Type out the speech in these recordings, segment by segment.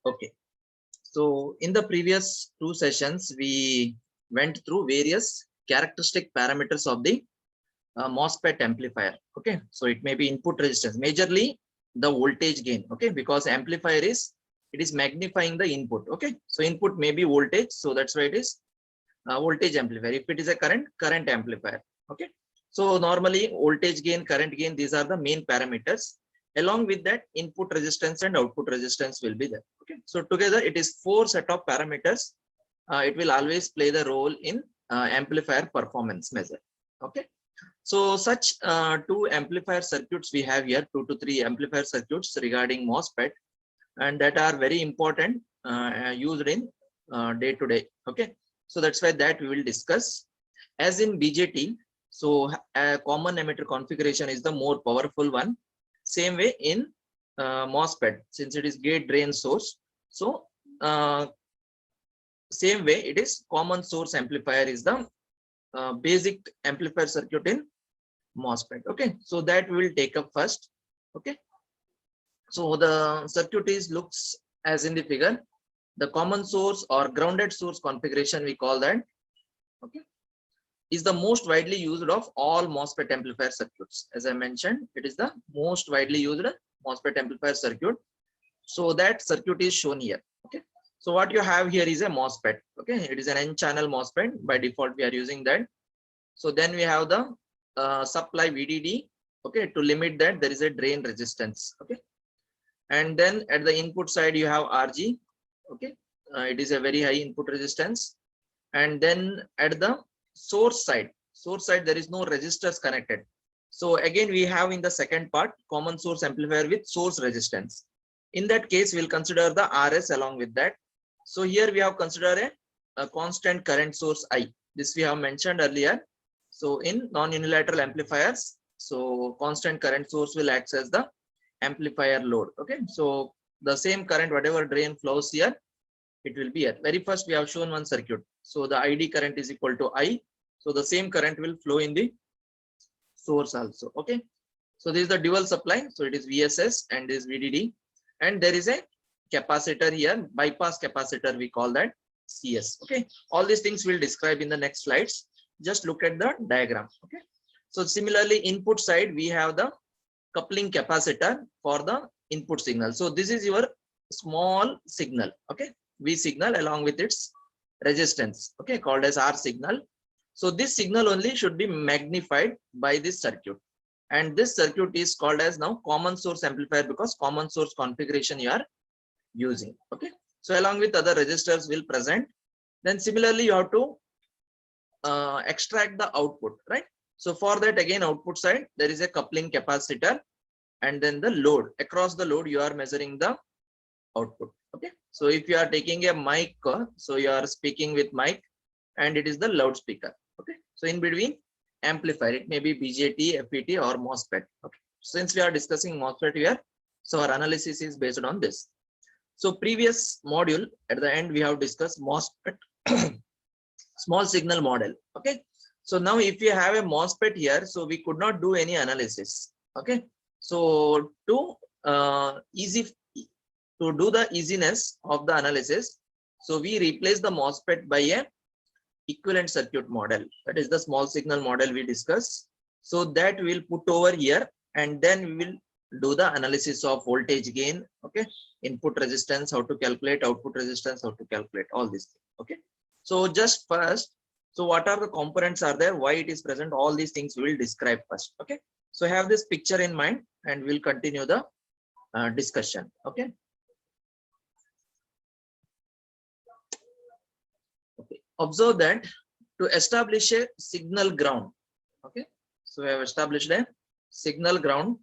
Okay. So in the previous two sessions, we went through various characteristic parameters of the MOSFET amplifier. Okay. So it may be input resistance, majorly the voltage gain. Okay. Because amplifier it is magnifying the input. Okay. So input may be voltage. So that's why it is voltage amplifier. If it is a current amplifier. Okay. So normally voltage gain, current gain, these are the main parameters. Along with that, input resistance and output resistance will be there. Okay. So together it is 4 set of parameters. It will always play the role in amplifier performance measure. Okay. So such 2 amplifier circuits we have here, 2 to 3 amplifier circuits regarding MOSFET, and that are very important used in day to day. Okay. So that's why that we will discuss. As in BJT, so a common emitter configuration is the more powerful one. Same way in MOSFET, since it is gate drain source. So same way it is common source amplifier is the basic amplifier circuit in MOSFET. Okay, so that we will take up first. Okay, so the circuit looks as in the figure. The common source or grounded source configuration, we call that. Okay, is the most widely used of all MOSFET amplifier circuits. As I mentioned, it is the most widely used MOSFET amplifier circuit. So that circuit is shown here. Okay. So what you have here is a MOSFET. Okay. It is an N-channel MOSFET. By default, we are using that. So then we have the supply VDD. Okay. To limit that, there is a drain resistance. Okay. And then at the input side, you have RG. Okay. It is a very high input resistance. And then at the source side, there is no resistors connected. So again, we have in the second part, common source amplifier with source resistance. In that case, we'll consider the RS along with that. So here we have considered a constant current source I. This we have mentioned earlier. So in non-unilateral amplifiers, so constant current source will act as the amplifier load. Okay. So the same current, whatever drain flows here, it will be here. Very first, we have shown one circuit. So the ID current is equal to I. So the same current will flow in the source also. Okay. So this is the dual supply. So it is VSS and this VDD. And there is a capacitor here, bypass capacitor, we call that CS. Okay. All these things we'll describe in the next slides. Just look at the diagram. Okay. So similarly, input side, we have the coupling capacitor for the input signal. So this is your small signal. Okay. V signal along with its resistance. Okay. Called as R signal. So this signal only should be magnified by this circuit. And this circuit is called as now common source amplifier because common source configuration you are using. Okay. So along with other resistors will present. Then similarly, you have to extract the output, right? So for that, again, output side, there is a coupling capacitor and then the load. Across the load, you are measuring the output. Okay. So if you are taking a mic, so you are speaking with mic and it is the loudspeaker. Okay. So in between, amplifier, it may be BJT, FET or MOSFET. Okay. Since we are discussing MOSFET here, so our analysis is based on this. So previous module, at the end, we have discussed MOSFET small signal model. Okay. So now if you have a MOSFET here, so we could not do any analysis. Okay. So to do the easiness of the analysis, so we replace the MOSFET by a equivalent circuit model. That is the small signal model we discussed. So that we'll put over here and then we will do the analysis of voltage gain. Okay. Input resistance, how to calculate, output resistance, how to calculate, all these things. Okay. So just first, so what are the components are there, why it is present, all these things we will describe first. Okay. So have this picture in mind and we'll continue the discussion. Okay. Okay. Observe that to establish a signal ground. Okay. So we have established a signal ground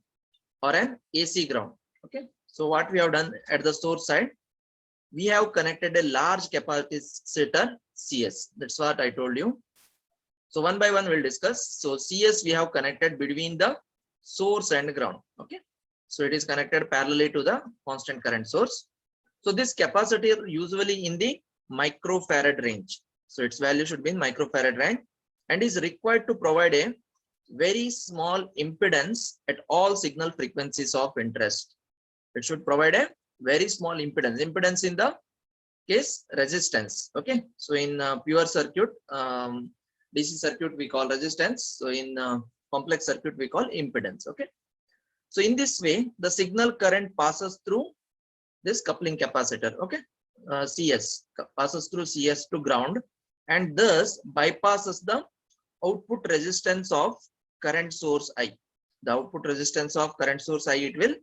or an AC ground. Okay. So what we have done at the source side, we have connected a large capacitor CS. That's what I told you. So one by one we'll discuss. So CS we have connected between the source and ground. Okay. So it is connected parallelly to the constant current source. So this capacitor usually in the microfarad range. So its value should be in microfarad range and is required to provide a very small impedance at all signal frequencies of interest. It should provide a very small impedance. Impedance in the case resistance. Okay, so in pure circuit, DC circuit we call resistance. So in complex circuit we call impedance. Okay, so in this way the signal current passes through this coupling capacitor. Okay, CS passes through CS to ground and thus bypasses the output resistance of current source I. The output resistance of current source I, it will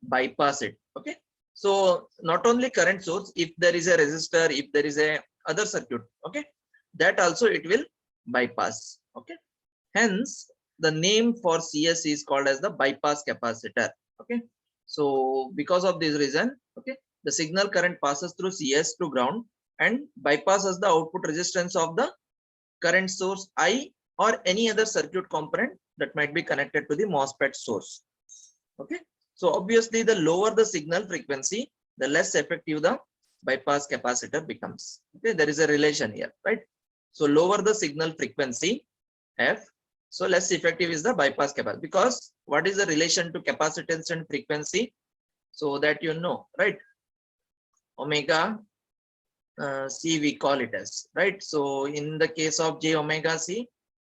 bypass it. Okay, so not only current source, if there is a resistor, if there is a other circuit, okay, that also it will bypass. Okay, hence the name for CS is called as the bypass capacitor. Okay, so because of this reason, okay, the signal current passes through CS to ground and bypasses the output resistance of the current source I or any other circuit component that might be connected to the MOSFET source. Okay, so obviously the lower the signal frequency, the less effective the bypass capacitor becomes. Okay, there is a relation here, right? So lower the signal frequency F, so less effective is the bypass capacitor. Because what is the relation to capacitance and frequency? So that you know, right? Omega C we call it as, right? So in the case of J omega C,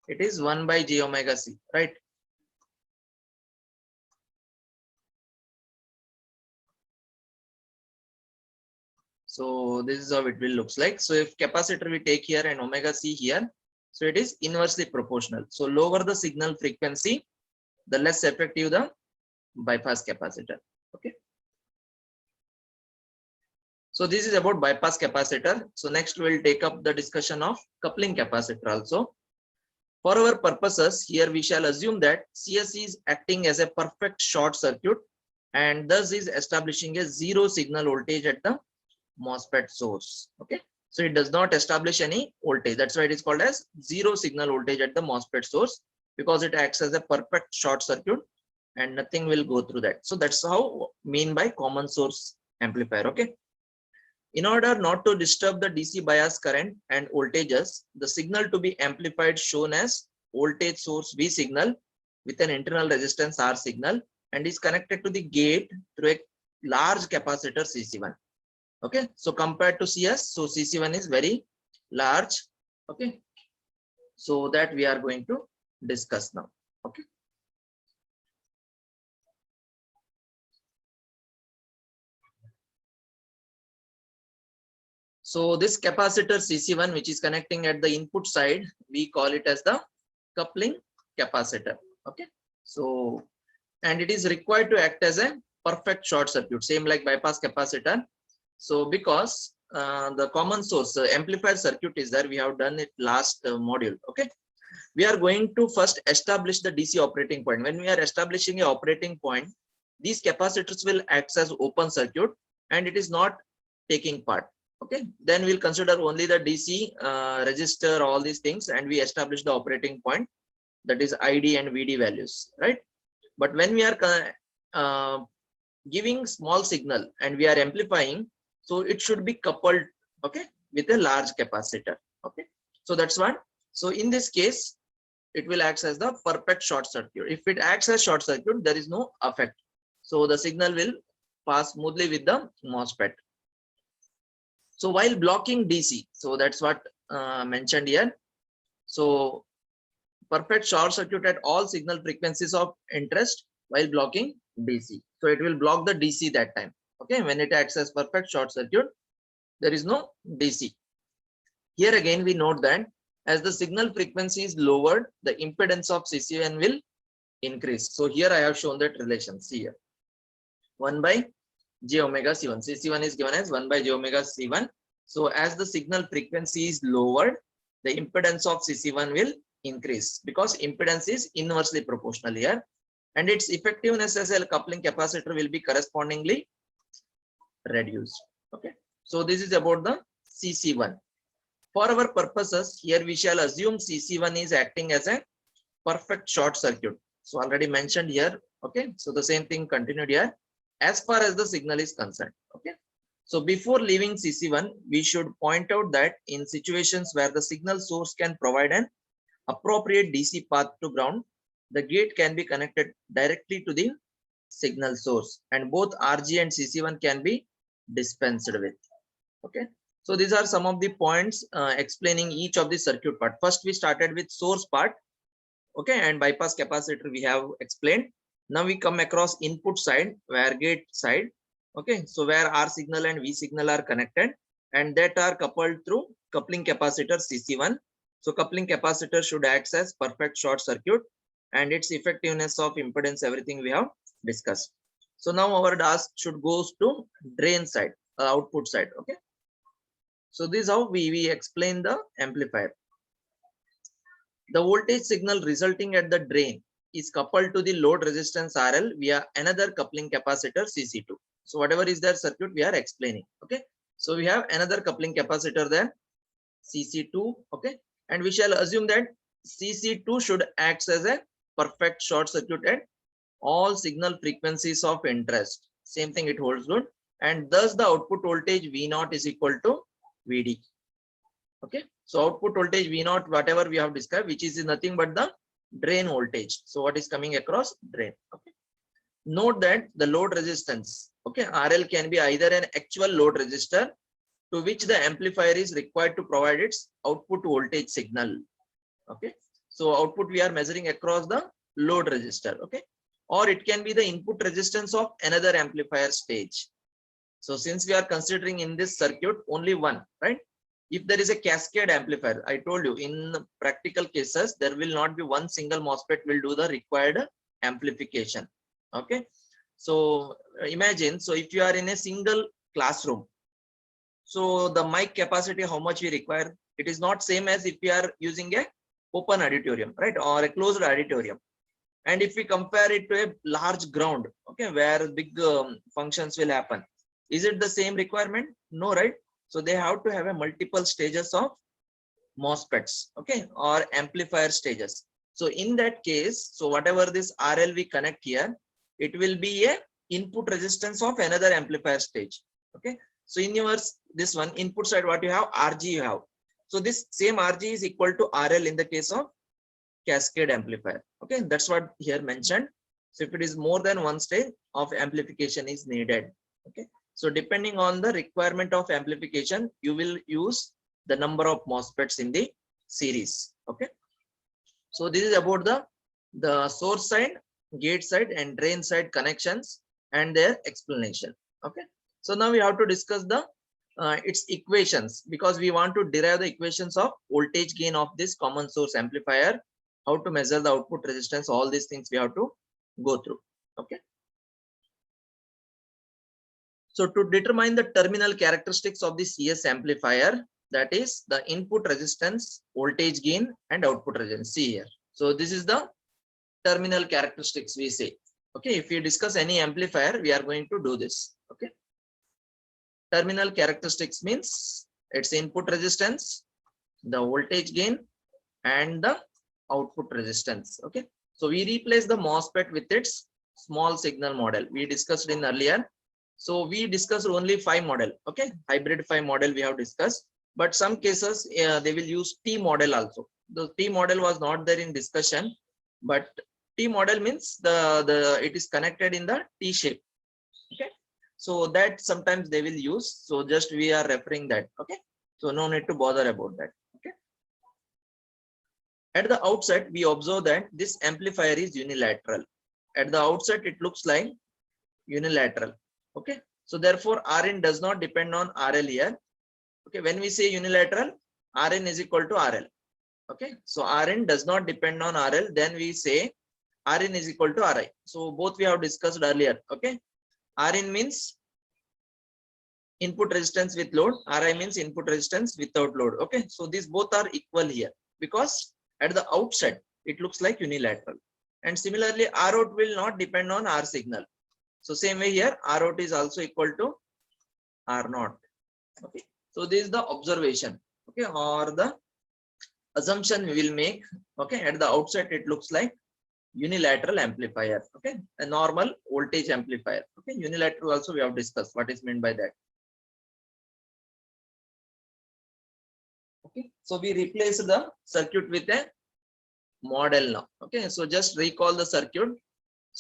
it is 1 by J omega C, right? So this is how it will looks like. So if capacitor we take here and omega C here, so it is inversely proportional. So lower the signal frequency, the less effective the bypass capacitor. Okay. So this is about bypass capacitor. So next we will take up the discussion of coupling capacitor also. For our purposes, here we shall assume that CS is acting as a perfect short circuit and thus is establishing a zero signal voltage at the MOSFET source. Okay, so it does not establish any voltage. That's why it is called as zero signal voltage at the MOSFET source, because it acts as a perfect short circuit and nothing will go through that. So that's how mean by common source amplifier. Okay, in order not to disturb the DC bias current and voltages, the signal to be amplified shown as voltage source V signal with an internal resistance R signal and is connected to the gate through a large capacitor CC1. Okay, so compared to CS, so CC1 is very large. Okay, so that we are going to discuss now. Okay, so this capacitor CC1, which is connecting at the input side, we call it as the coupling capacitor. Okay, so and it is required to act as a perfect short circuit, same like bypass capacitor. So because the common source amplifier circuit is there, we have done it last module. Okay, we are going to first establish the DC operating point. When we are establishing a operating point, these capacitors will act as open circuit and it is not taking part. Okay, then we'll consider only the DC register, all these things, and we establish the operating point, that is ID and VD values, right? But when we are giving small signal and we are amplifying, so it should be coupled, okay, with a large capacitor. Okay, so that's one. So in this case, it will act as the perfect short circuit. If it acts as short circuit, there is no effect. So the signal will pass smoothly with the MOSFET. So while blocking DC, so that's what mentioned here. So perfect short circuit at all signal frequencies of interest while blocking DC. So it will block the DC that time. Okay, when it acts as perfect short circuit, there is no DC. Here again, we note that as the signal frequency is lowered, the impedance of CC1 will increase. So here I have shown that relation. See here, 1 by J omega C1. CC1 is given as 1 by J omega C1. So as the signal frequency is lowered, the impedance of CC1 will increase because impedance is inversely proportional here, and its effectiveness as a coupling capacitor will be correspondingly reduced. Okay, so this is about the CC1. For our purposes, here we shall assume CC1 is acting as a perfect short circuit. So already mentioned here. Okay, so the same thing continued here as far as the signal is concerned. Okay, so before leaving CC1, we should point out that in situations where the signal source can provide an appropriate DC path to ground, the gate can be connected directly to the signal source, and both RG and CC1 can be dispensed with. Okay, so these are some of the points explaining each of the circuit part. First we started with source part, okay, and bypass capacitor we have explained. Now we come across input side, where gate side, okay, so where R signal and V signal are connected and that are coupled through coupling capacitor CC1. So coupling capacitor should act as perfect short circuit, and its effectiveness of impedance, everything we have discussed. So now our task should goes to drain side, output side. Okay, so this is how we explain the amplifier. The voltage signal resulting at the drain is coupled to the load resistance RL via another coupling capacitor CC2. So whatever is their circuit we are explaining. Okay, so we have another coupling capacitor there, CC2. Okay, and we shall assume that CC2 should act as a perfect short circuit at all signal frequencies of interest. Same thing it holds good, and thus the output voltage V0 is equal to VD. Okay, so output voltage V0, whatever we have described, which is nothing but the drain voltage. So what is coming across drain. Okay, note that the load resistance, okay, RL can be either an actual load resistor to which the amplifier is required to provide its output voltage signal. Okay, so output we are measuring across the load resistor. Okay, or it can be the input resistance of another amplifier stage. So since we are considering in this circuit only one, right? If there is a cascade amplifier, I told you in practical cases there will not be one single MOSFET will do the required amplification. Okay, so imagine, so if you are in a single classroom, so the mic capacity, how much we require, it is not same as if we are using a open auditorium, right, or a closed auditorium. And if we compare it to a large ground, okay, where big functions will happen, is it the same requirement? No, right? So they have to have a multiple stages of MOSFETs, okay, or amplifier stages. So in that case, so whatever this RL we connect here, it will be a input resistance of another amplifier stage. Okay, so in yours, this one input side, what you have, RG you have. So this same RG is equal to RL in the case of cascade amplifier. Okay, that's what here mentioned. So if it is more than one stage of amplification is needed. Okay, so depending on the requirement of amplification, you will use the number of MOSFETs in the series. Okay, so this is about the source side, gate side, and drain side connections and their explanation. Okay, so now we have to discuss the its equations, because we want to derive the equations of voltage gain of this common source amplifier, how to measure the output resistance, all these things we have to go through. Okay, so to determine the terminal characteristics of the CS amplifier, that is the input resistance, voltage gain, and output resistance. See here, so this is the terminal characteristics we say. Okay, if we discuss any amplifier, we are going to do this. Okay, terminal characteristics means its input resistance, the voltage gain, and the output resistance. Okay, so we replace the MOSFET with its small signal model we discussed in earlier. So we discussed only 5 model. Okay, hybrid 5 model we have discussed, but some cases they will use T model also. The T model was not there in discussion, but T model means it is connected in the T shape. Okay, so that sometimes they will use, so just we are referring that. Okay, so no need to bother about that. Okay, at the outset we observe that this amplifier is unilateral. At the outset it looks like unilateral. Okay, so therefore Rn does not depend on RL here. Okay, when we say unilateral, Rn is equal to RL. Okay, so Rn does not depend on RL, then we say Rn is equal to Ri. So both we have discussed earlier. Okay, Rn means input resistance with load, Ri means input resistance without load. Okay, so these both are equal here, because at the outset it looks like unilateral. And similarly Rout will not depend on R signal. So same way here, Rout is also equal to R0. Okay, so this is the observation, okay, or the assumption we will make. Okay, at the outset it looks like unilateral amplifier. Okay, a normal voltage amplifier. Okay, unilateral also we have discussed what is meant by that. Okay, so we replace the circuit with a model now. Okay, so just recall the circuit.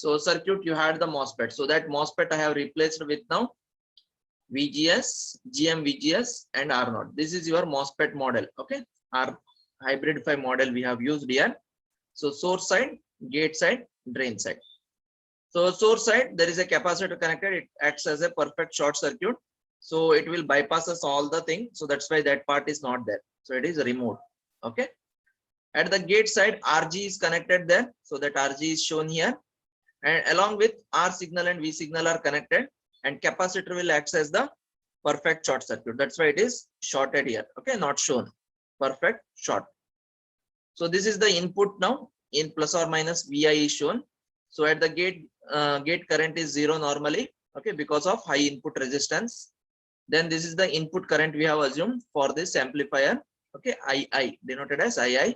So circuit, you had the MOSFET. So that MOSFET I have replaced with now VGS, GM VGS and R0. This is your MOSFET model. Okay. Our hybrid 5 model we have used here. So source side, gate side, drain side. So source side, there is a capacitor connected. It acts as a perfect short circuit. So it will bypass us all the thing. So that's why that part is not there. So it is removed. Okay. At the gate side, RG is connected there. So that RG is shown here. And along with R signal and V signal are connected. And capacitor will act as the perfect short circuit. That's why it is shorted here. Okay. Not shown. Perfect short. So this is the input now. In plus or minus VI is shown. So at the gate, gate current is 0 normally. Okay. Because of high input resistance. Then this is the input current we have assumed for this amplifier. Okay, II denoted as II.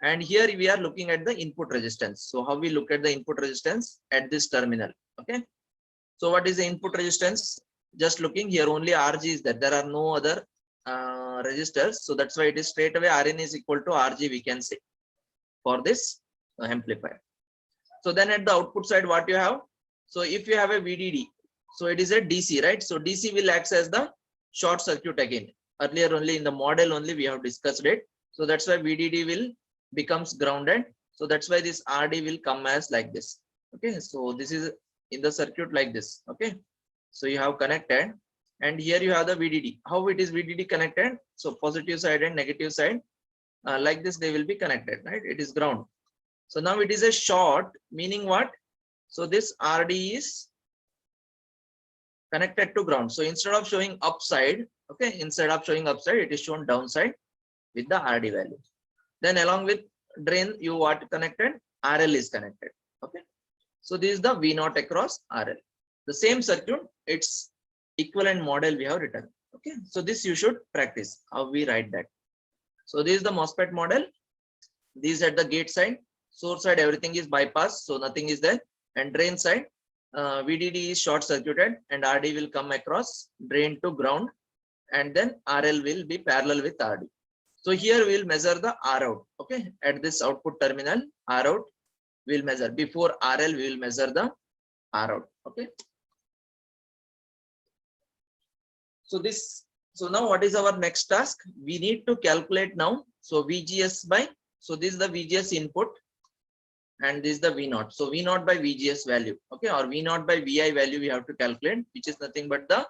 And here we are looking at the input resistance. So how we look at the input resistance at this terminal. Okay. So what is the input resistance? Just looking here, only RG is there. There are no other resistors. So that's why it is straight away Rn is equal to RG, we can say, for this amplifier. So then at the output side, what you have? So if you have a VDD, so it is a DC, right? So DC will act as the short circuit again. Earlier only in the model only we have discussed it. So that's why VDD will becomes grounded. So that's why this RD will come as like this. Okay. So this is in the circuit like this. Okay. So you have connected and here you have the VDD. How it is VDD connected? So positive side and negative side like this, they will be connected, right? It is ground. So now it is a short, meaning what? So this RD is connected to ground. So instead of showing upside, okay, instead of showing upside, it is shown downside with the RD value. Then along with drain, you what connected? RL is connected. Okay. So this is the V0 across RL. The same circuit, its equivalent model we have written. Okay. So this you should practice how we write that. So this is the MOSFET model. This at the gate side, source side, everything is bypassed. So nothing is there. And drain side, VDD is short circuited and RD will come across drain to ground and then RL will be parallel with RD. So here we will measure the R out. Okay. At this output terminal, R out will measure. Before RL, we will measure the R out. Okay. So now what is our next task? We need to calculate now. So VGS by, so this is the VGS input. And this is the V0. So V0 by VGS value, okay, or V0 by VI value we have to calculate, which is nothing but the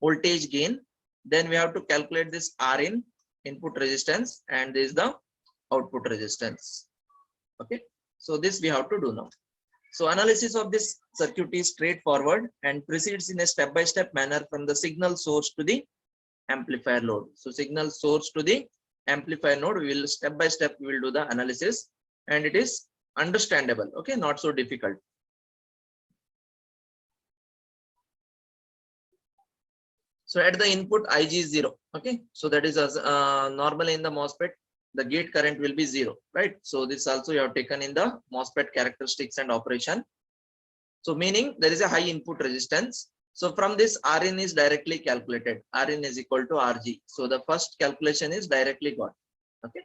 voltage gain. Then we have to calculate this Rin, input resistance, and this is the output resistance. Okay, so this we have to do now. So analysis of this circuit is straightforward and proceeds in a step-by-step manner from the signal source to the amplifier load. So signal source to the amplifier node, we will step by step we will do the analysis. And it is understandable, okay, not so difficult. So at the input IG is 0, okay, so that is as normally in the MOSFET the gate current will be 0, right? So this also you have taken in the MOSFET characteristics and operation. So meaning there is a high input resistance. So from this Rin is directly calculated. Rin is equal to RG. So the first calculation is directly got, okay.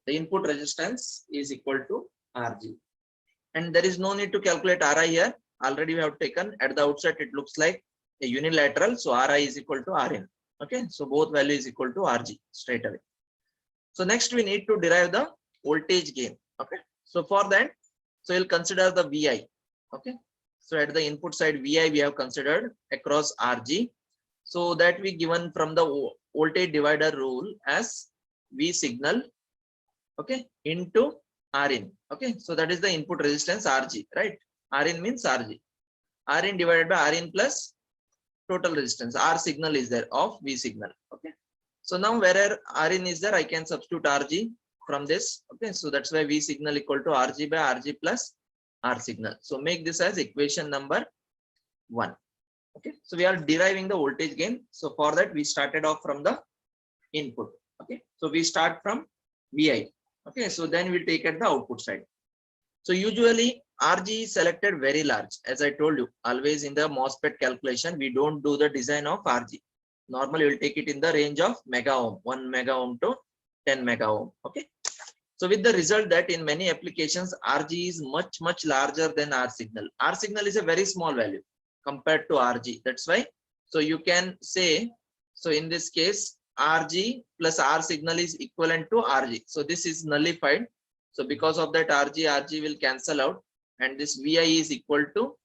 The input resistance is equal to RG. And there is no need to calculate RI here. Already we have taken at the outset, it looks like a unilateral. So RI is equal to Rin. Okay. So both value is equal to RG straight away. So next we need to derive the voltage gain. Okay. So for that, so you'll consider the VI. Okay. So at the input side, VI we have considered across RG. So that we given from the voltage divider rule as V signal, okay, into Rin. Okay, so that is the input resistance RG, right? Rin means RG. Rin divided by Rin plus total resistance. R signal is there of V signal. Okay. So now wherever Rin is there, I can substitute RG from this. Okay, so that's why V signal equal to RG by RG plus R signal. So make this as equation number 1. Okay, so we are deriving the voltage gain. So for that we started off from the input. Okay, so we start from VI. Okay, so then we'll take at the output side. So usually RG is selected very large. As I told you, always in the MOSFET calculation, we don't do the design of RG. Normally we'll take it in the range of mega ohm, 1 mega ohm to 10 mega ohm. Okay. So with the result that in many applications, RG is much larger than R signal. R signal is a very small value compared to RG. That's why. So you can say, so in this case, RG plus R signal is equivalent to RG. So this is nullified. So because of that, RG will cancel out, and this VI is equal to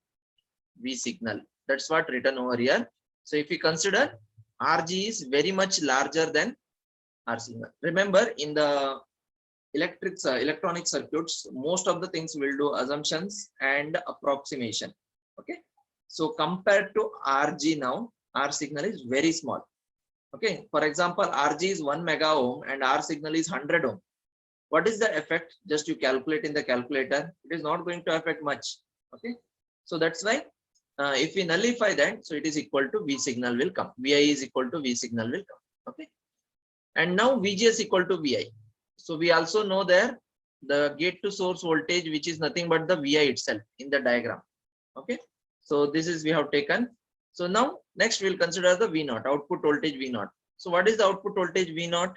V signal. That's what written over here. So if you consider RG is very much larger than R signal. Remember, in the electronic circuits, most of the things will do assumptions and approximation. Okay, so compared to RG, now R signal is very small. Okay, for example, RG is 1 mega ohm and R signal is 100 ohm. What is the effect? Just you calculate in the calculator. It is not going to affect much. Okay, so that's why if we nullify that, so it is equal to V signal will come. VI is equal to V signal will come. Okay, and now VGS equal to VI. So we also know there the gate to source voltage, which is nothing but the VI itself in the diagram. Okay, so this is we have taken. So now next we'll consider the V0, output voltage V0. So what is the output voltage V0?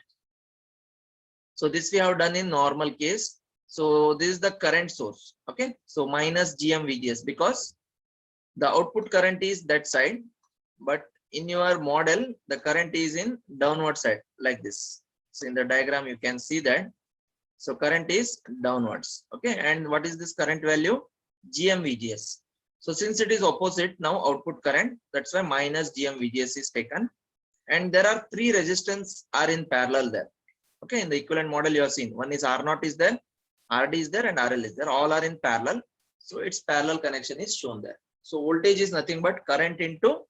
So this we have done in normal case. So this is the current source. Okay, so minus GM VGS, because the output current is that side, but in your model the current is in downward side like this. So in the diagram you can see that. So current is downwards. Okay, and what is this current value? GM VGS. So since it is opposite, now output current, that's why minus GM VGS is taken. And there are three resistance are in parallel there. Okay, in the equivalent model you have seen, one is R0 is there, RD is there, and RL is there. All are in parallel. So its parallel connection is shown there. So voltage is nothing but current into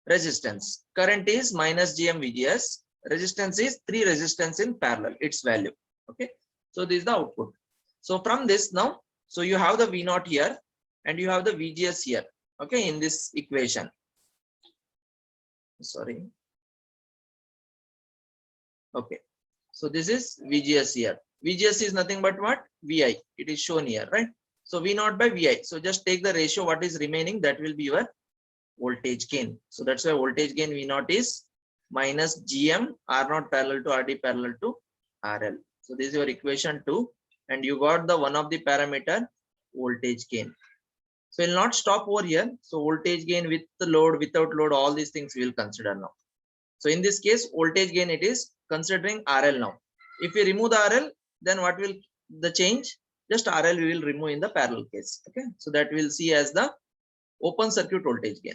resistance. Current is minus GM VGS. Resistance is three resistance in parallel, its value. Okay, so this is the output. So from this now, so you have the V0 here and you have the VGS here. Okay, in this equation. Sorry. Okay, so this is VGS here. VGS is nothing but what? VI. It is shown here, right? So V0 by VI. So just take the ratio, what is remaining, that will be your voltage gain. So that's why voltage gain V0 is minus GM R0 parallel to RD parallel to RL. So this is your equation 2, and you got the one of the parameter voltage gain. So we'll not stop over here. So voltage gain with the load, without load, all these things we will consider now. So in this case, voltage gain, it is considering RL now. If we remove the RL, then what will the change? Just RL we will remove in the parallel case. Okay, so that we'll see as the open circuit voltage gain.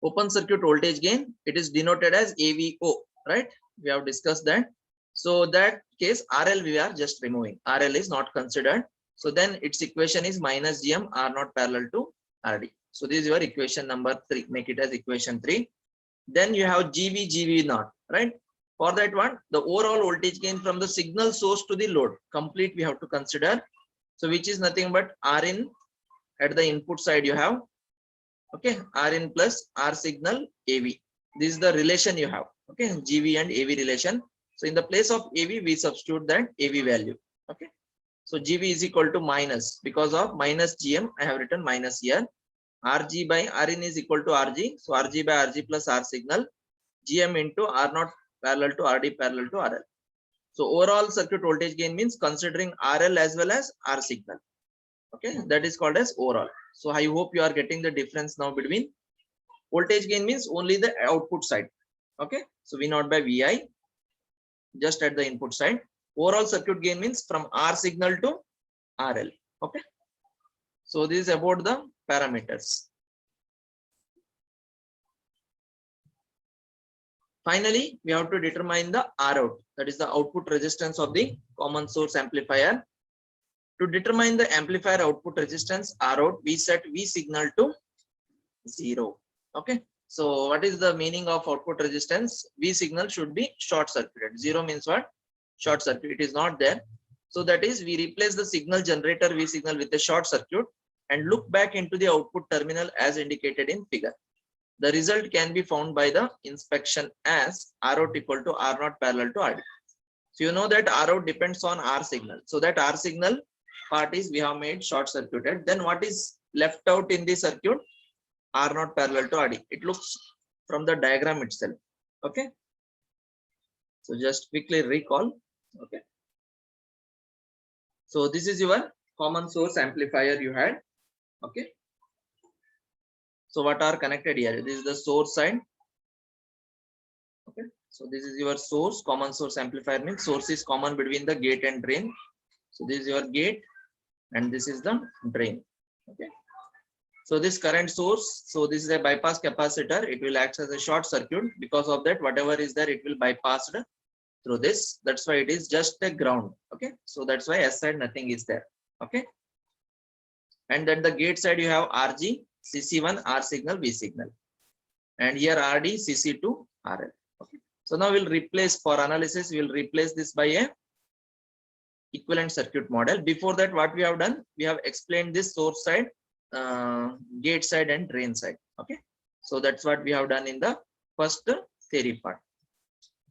Open circuit voltage gain, it is denoted as AVO, right? We have discussed that. So that case, RL we are just removing. RL is not considered. So then its equation is minus GM R0 parallel to RD. So this is your equation number 3. Make it as equation 3. Then you have GV0, right? For that one, the overall voltage gain from the signal source to the load complete we have to consider. So which is nothing but Rin at the input side you have. Okay, Rin plus R signal AV. This is the relation you have. Okay, GV and AV relation. So in the place of AV, we substitute that AV value. Okay, so GV is equal to minus, because of minus GM, I have written minus here. RG by Rin is equal to RG. So RG by RG plus R signal. GM into R0 parallel to RD parallel to RL. So overall circuit voltage gain means considering RL as well as R signal. Okay, that is called as overall. So I hope you are getting the difference now between voltage gain means only the output side. Okay, so V0 by VI just at the input side. Overall circuit gain means from R signal to RL. Okay, so this is about the parameters. Finally, we have to determine the Rout, that is the output resistance of the common source amplifier. To determine the amplifier output resistance Rout, we set V signal to 0. Okay, so what is the meaning of output resistance? V signal should be short circuited. 0 means what? Short circuit. It is not there. So that is, we replace the signal generator V signal with a short circuit and look back into the output terminal as indicated in figure. The result can be found by the inspection as Rout equal to R0 parallel to RD. So you know that Rout depends on R signal. So that R signal part is we have made short circuited. Then what is left out in the circuit? R0 parallel to RD. It looks from the diagram itself. Okay. So just quickly recall. Okay. So this is your common source amplifier you had. Okay. So what are connected here? This is the source side. Okay. So this is your source. Common source amplifier means source is common between the gate and drain. So this is your gate and this is the drain. Okay. So this current source, so this is a bypass capacitor. It will act as a short circuit. Because of that, whatever is there, it will bypass through this. That's why it is just a ground. Okay. So that's why S side nothing is there. Okay. And then the gate side you have RG, CC1, R signal, V signal. And here RD, CC2, RL. Okay. So now we'll replace for analysis, we'll replace this by a equivalent circuit model. Before that, what we have done, we have explained this source side, gate side and drain side. Okay. So that's what we have done in the first theory part.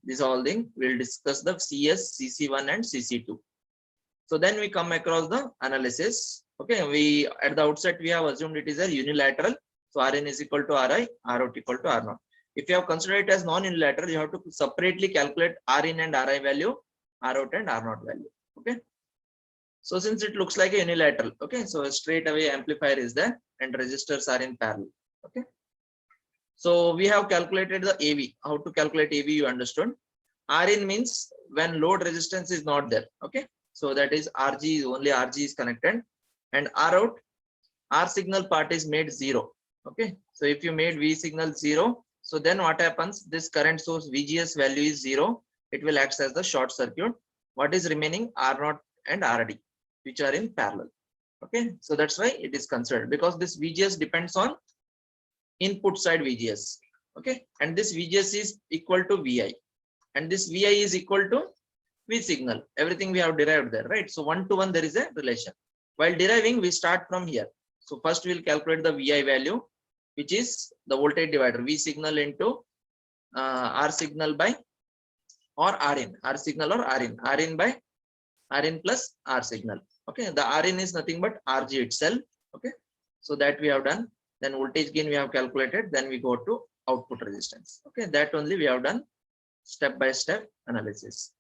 This all thing we'll discuss the CS, CC1 and CC2. So then we come across the analysis. Okay. We at the outset, we have assumed it is a unilateral. So Rn is equal to Ri, Rout equal to R0. If you have considered it as non-unilateral, you have to separately calculate Rin and Ri value, Rout and R0 value. Okay. So since it looks like a unilateral, okay, so straight away amplifier is there and resistors are in parallel. Okay. So we have calculated the AV. How to calculate AV you understood. Rin means when load resistance is not there. Okay. So that is RG, only RG is connected, and Rout, R signal part is made 0. Okay. So if you made V signal 0, so then what happens? This current source VGS value is 0. It will act as the short circuit. What is remaining? R0 and RD, which are in parallel. Okay. So that's why it is considered, because this VGS depends on input side VGS. Okay. And this VGS is equal to VI. And this VI is equal to V signal. Everything we have derived there, right? So 1-to-1 there is a relation. While deriving, we start from here. So first we'll calculate the VI value, which is the voltage divider, V signal into R signal by or Rin, R signal or Rin by Rin plus R signal. Okay, the Rin is nothing but RG itself. Okay, so that we have done. Then voltage gain we have calculated. Then we go to output resistance. Okay, that only we have done step by step analysis.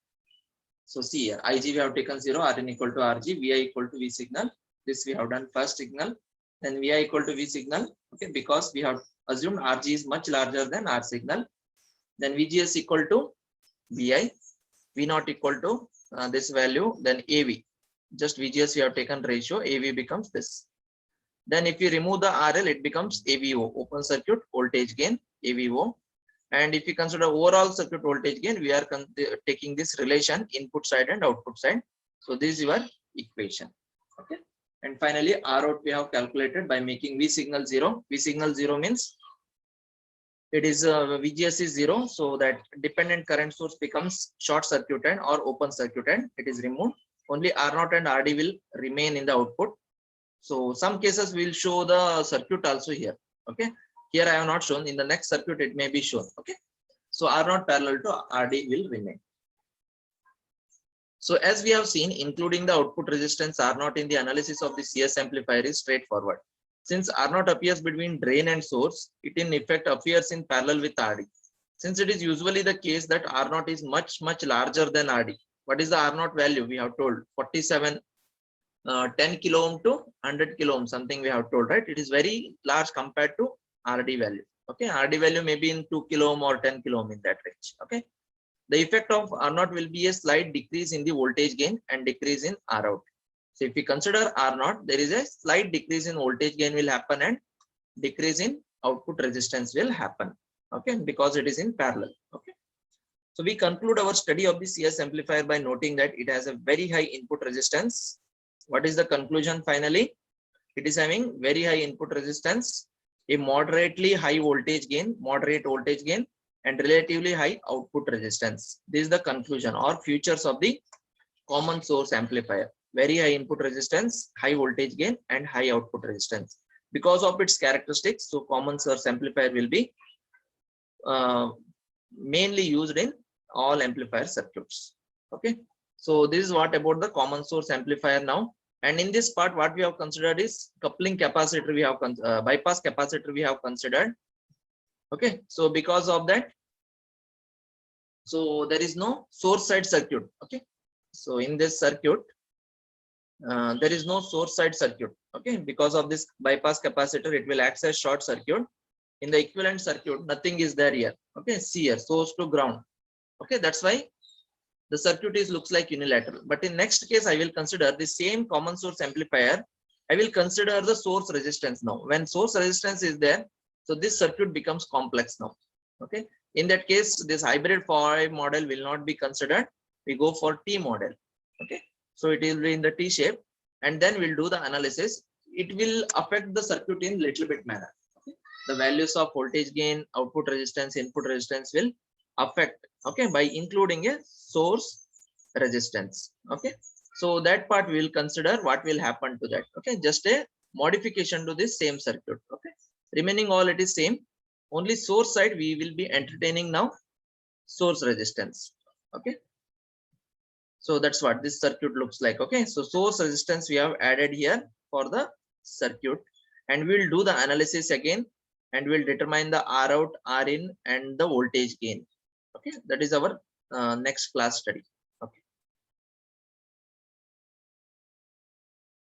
So see here, Ig we have taken 0, Rin equal to Rg, Vi equal to V signal. This we have done first signal. Then Vi equal to V signal. Okay, because we have assumed Rg is much larger than R signal. Then VGS equal to Vi, V naught equal to this value. Then AV, just VGS we have taken ratio. AV becomes this. Then if you remove the RL, it becomes AVO, open circuit voltage gain, AVO. And if you consider overall circuit voltage gain, we are taking this relation input side and output side. So this is your equation. Okay. And finally, Rout we have calculated by making V signal 0. V signal 0 means it is VGS is 0. So that dependent current source becomes short circuited or open circuited. It is removed. Only R0 and RD will remain in the output. So some cases will show the circuit also here. Okay. Here I have not shown. In the next circuit, it may be shown. Okay. So R0 parallel to RD will remain. So as we have seen, including the output resistance R0 in the analysis of the CS amplifier is straightforward. Since R0 appears between drain and source, it in effect appears in parallel with RD. Since it is usually the case that R0 is much larger than RD. What is the R0 value? We have told 47, 10 kilo ohm to 100 kilo ohm, something we have told, right? It is very large compared to RD value. Okay, RD value may be in 2 kilo ohm or 10 kilo ohm in that range. Okay, the effect of R0 will be a slight decrease in the voltage gain and decrease in Rout. So if we consider R0, there is a slight decrease in voltage gain will happen and decrease in output resistance will happen. Okay, because it is in parallel. Okay, so we conclude our study of the CS amplifier by noting that it has a very high input resistance. What is the conclusion finally? It is having very high input resistance, a moderately high voltage gain, moderate voltage gain, and relatively high output resistance. This is the conclusion or features of the common source amplifier. Very high input resistance, high voltage gain, and high output resistance. Because of its characteristics, so common source amplifier will be mainly used in all amplifier circuits. Okay, so this is what about the common source amplifier now. And in this part, what we have considered is coupling capacitor. We have bypass capacitor we have considered. Okay, so because of that, So there is no source side circuit. Okay, so in this circuit there is no source side circuit. Okay, because of this bypass capacitor, it will act as short circuit. In the equivalent circuit, nothing is there here. Okay, see here, source to ground. Okay, that's why the circuit is looks like unilateral. But in next case, I will consider the same common source amplifier. I will consider the source resistance now. When source resistance is there, so this circuit becomes complex now. Okay, in that case, this hybrid 5 model will not be considered. We go for T model. Okay, so it will be in the T shape, and then we'll do the analysis. It will affect the circuit in little bit manner. Okay, the values of voltage gain, output resistance, input resistance will affect, okay, by including a source resistance. Okay, so that part we will consider what will happen to that. Okay, just a modification to this same circuit. Okay, remaining all it is same, only source side we will be entertaining now source resistance. Okay, so that's what this circuit looks like. Okay, so source resistance we have added here for the circuit, and we'll do the analysis again, and we'll determine the R out, R in, and the voltage gain. Okay, that is our next class study.